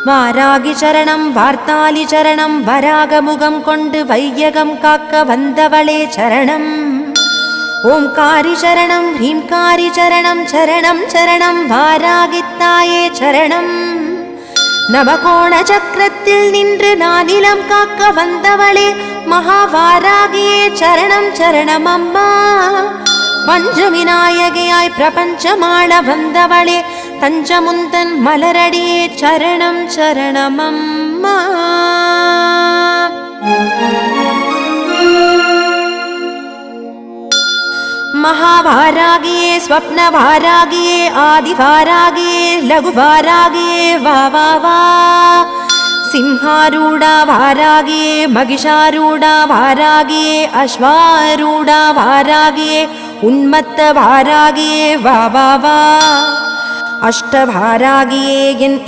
வாராகி சரணம் வார்த்தாலி சரணம் வராகமுகம் கொண்டு வையகம் காக்க வந்தவளே சரணம். ஓம்காரி சரணம் ஹ்ரீம்காரி சரணம் சரணம் சரணம் வாராகித்தாயே சரணம். நவகோண சக்கரத்தில் நின்று நானிலம் காக்க வந்தவளே மகாவாராகியே சரணம் சரணம் அம்மா. பஞ்சவிநாயகியாய் பிரபஞ்சமாள வந்தவளே தஞ்சமுந்தன் மலரடியே சரணம் சரணம் அம்மா. महावारागिये स्वप्नवारागिये आदिवारागिये लघुवारागिये वा वा वा. सिंहारूढा वारागिये महिषारूढा वारागिये अश्वारूढा वारागिये उन्मत्त वारागिये वा वा वा. अष्टवारागिये